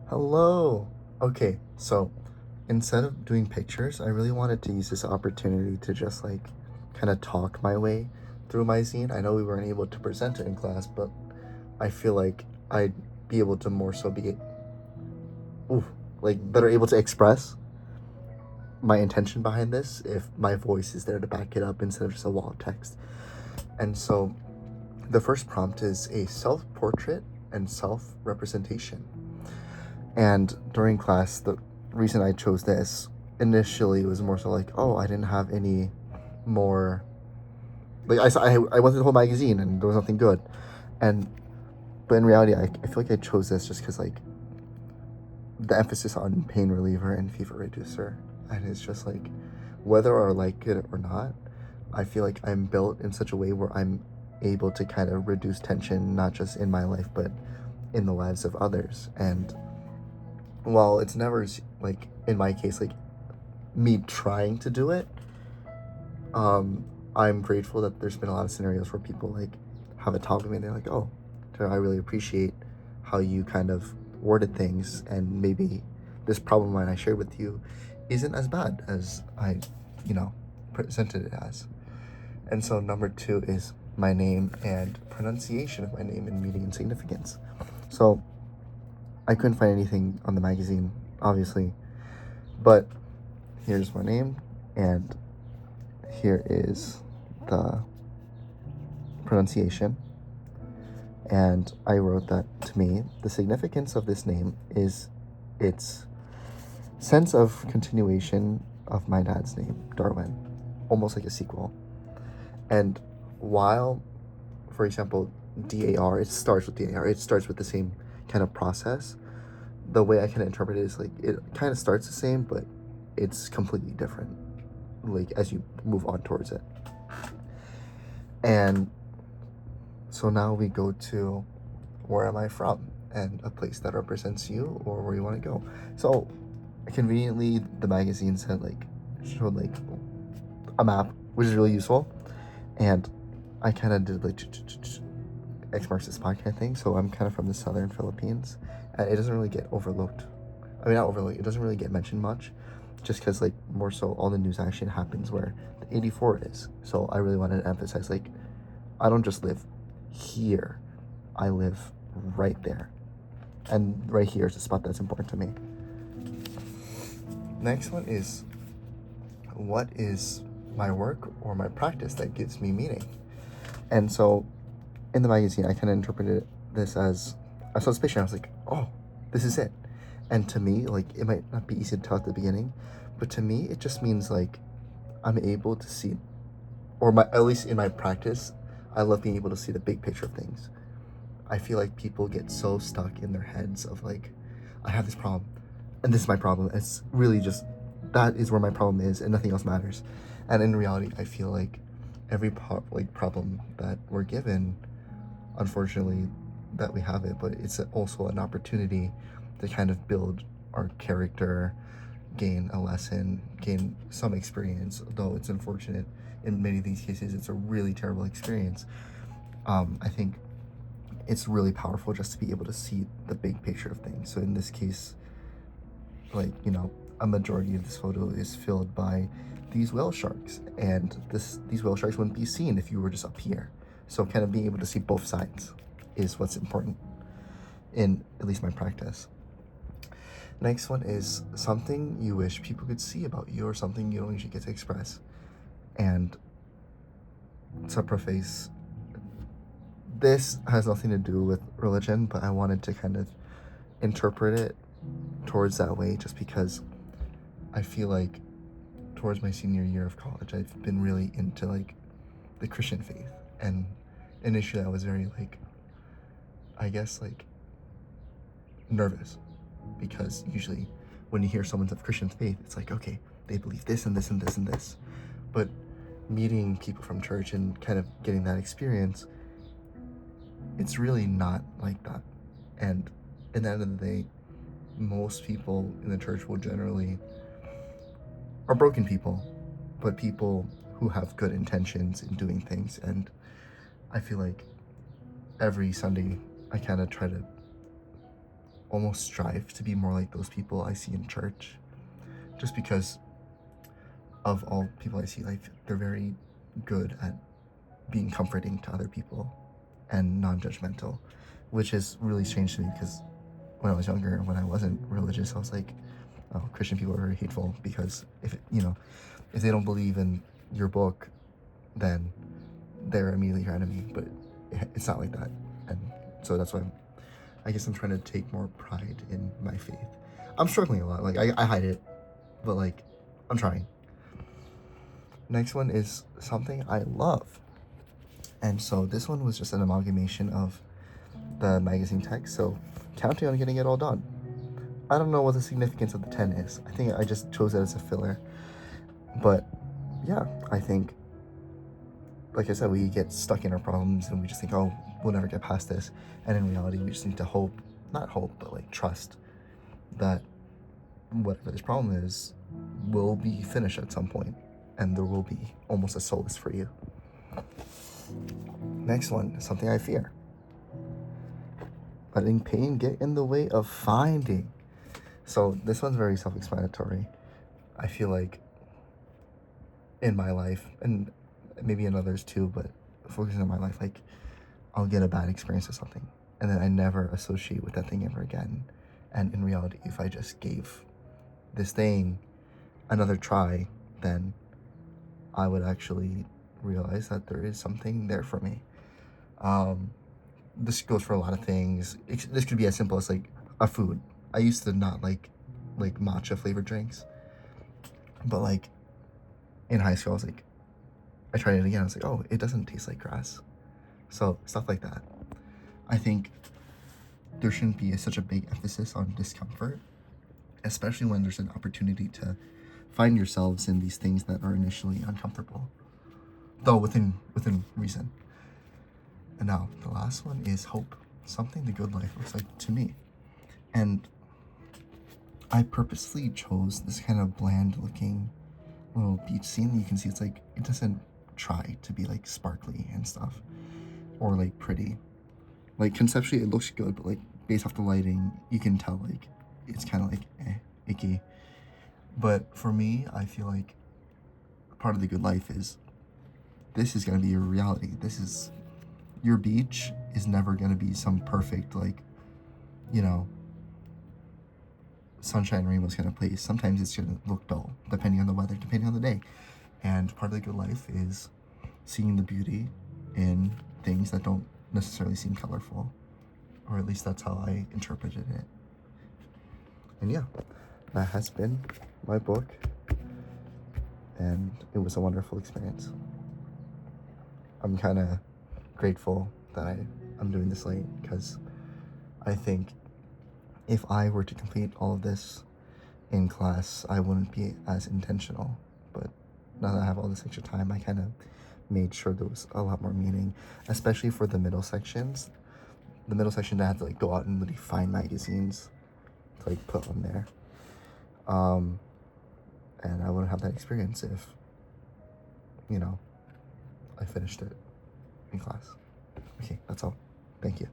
Hello. Okay, so instead of doing pictures, I really wanted to use this opportunity to just like kind of talk my way through my zine. I know we weren't able to present it in class, but I feel like I'd be able to more so be, ooh, like better able to express my intention behind this if my voice is there to back it up instead of just a wall of text. And so the first prompt is a self portrait and self representation. And during class, the reason I chose this initially was more so like, oh, I didn't have any more. Like I went through the whole magazine and there was nothing good, and but in reality, I feel like I chose this just because like the emphasis on pain reliever and fever reducer, and it's just like whether I like it or not, I feel like I'm built in such a way where I'm able to kind of reduce tension not just in my life but in the lives of others. And while it's never like in my case like me trying to do it, um, I'm grateful that there's been a lot of scenarios where people like have a talk with me and they're like, oh, I really appreciate how you kind of worded things, and maybe this problem line I shared with you isn't as bad as I, you know, presented it as. And so number two is my name and pronunciation of my name and meaning and significance. So I couldn't find anything on the magazine, obviously, but here's my name, and here is the pronunciation. And I wrote that to me, the significance of this name is its sense of continuation of my dad's name, Darwin, almost like a sequel. And while, for example, DAR, it starts with DAR, it starts with the same kind of process. The way I can interpret it is like it kind of starts the same, but it's completely different, like as you move on towards it. And so now we go to where am I from and a place that represents you or where you want to go. So conveniently, the magazine said like showed like a map, which is really useful. And I kind of did like X marks the spot kind of thing. So I'm kind of from the southern Philippines, and it doesn't really get overlooked. I mean, not overlooked. It doesn't really get mentioned much, just because like more so all the news action happens where the 84 is. So I really wanted to emphasize like I don't just live here. I live right there. And right here is a spot that's important to me. Next one is what is my work or my practice that gives me meaning? And so in the magazine, I kind of interpreted this as I saw this picture and I was like, oh, this is it. And to me, like it might not be easy to tell at the beginning, but to me, it just means like I'm able to see, or my at least in my practice, I love being able to see the big picture of things. I feel like people get so stuck in their heads of like, I have this problem, and this is my problem. It's really just that is where my problem is, and nothing else matters. And in reality, I feel like every problem that we're given, unfortunately, that we have it, but it's also an opportunity to kind of build our character, gain a lesson, gain some experience. Though it's unfortunate in many of these cases, it's a really terrible experience. I think it's really powerful just to be able to see the big picture of things. So in this case, like, a majority of this photo is filled by these whale sharks, and these whale sharks wouldn't be seen if you were just up here. So kind of being able to see both sides is what's important in at least my practice. Next one is something you wish people could see about you or something you don't usually get to express. And to preface, this has nothing to do with religion, but I wanted to kind of interpret it towards that way just because I feel like towards my senior year of college, I've been really into like the Christian faith. And initially I was very like, I guess like nervous, because usually when you hear someone's of Christian faith, it's like, okay, they believe this and this and this and this. But meeting people from church and kind of getting that experience, it's really not like that. And at the end of the day, most people in the church will generally are broken people, but people who have good intentions in doing things. And I feel like every Sunday I kind of try to almost strive to be more like those people I see in church, just because of all people I see, like they're very good at being comforting to other people and non-judgmental, which is really strange to me because when I was younger, when I wasn't religious, I was like, oh, Christian people are very hateful because if they don't believe in your book, then they're immediately your enemy. But it's not like that, and so that's why I guess I'm trying to take more pride in my faith. I'm struggling a lot. Like I hide it, but like I'm trying. Next one is something I love, and so this one was just an amalgamation of the magazine text. So counting on getting it all done. I don't know what the significance of the 10 is. I think I just chose it as a filler. But yeah, I think, like I said, we get stuck in our problems and we just think, oh, we'll never get past this. And in reality, we just need to hope, not hope, but like trust that whatever this problem is will be finished at some point and there will be almost a solace for you. Next one, something I fear. Letting pain get in the way of finding. So this one's very self-explanatory. I feel like in my life, and maybe in others too, but focusing on my life, like I'll get a bad experience with something and then I never associate with that thing ever again. And in reality, if I just gave this thing another try, then I would actually realize that there is something there for me. This goes for a lot of things. This could be as simple as like a food. I used to not like matcha flavored drinks, but like in high school, I tried it again. I was like, oh, it doesn't taste like grass. So stuff like that. I think there shouldn't be such a big emphasis on discomfort, especially when there's an opportunity to find yourselves in these things that are initially uncomfortable, though within reason. And now the last one is hope, something the good life looks like to me. And I purposely chose this kind of bland looking little beach scene. You can see it's like, it doesn't try to be like sparkly and stuff or like pretty. Like conceptually it looks good, but like based off the lighting, you can tell like it's kind of like icky. But for me, I feel like part of the good life is this is going to be your reality. This is your beach is never going to be some perfect like, sunshine and rainbows kind of place. Sometimes it's going to look dull depending on the weather, depending on the day. And part of the good life is seeing the beauty in things that don't necessarily seem colorful, or at least that's how I interpreted it. And yeah, that has been my book, and it was a wonderful experience. I'm kind of grateful that I'm doing this late, because I think if I were to complete all of this in class, I wouldn't be as intentional. But now that I have all this extra time, I kind of made sure there was a lot more meaning, especially for the middle sections. The middle section, I had to like go out and really find magazines to like put on there. And I wouldn't have that experience if, I finished it in class. Okay, that's all. Thank you.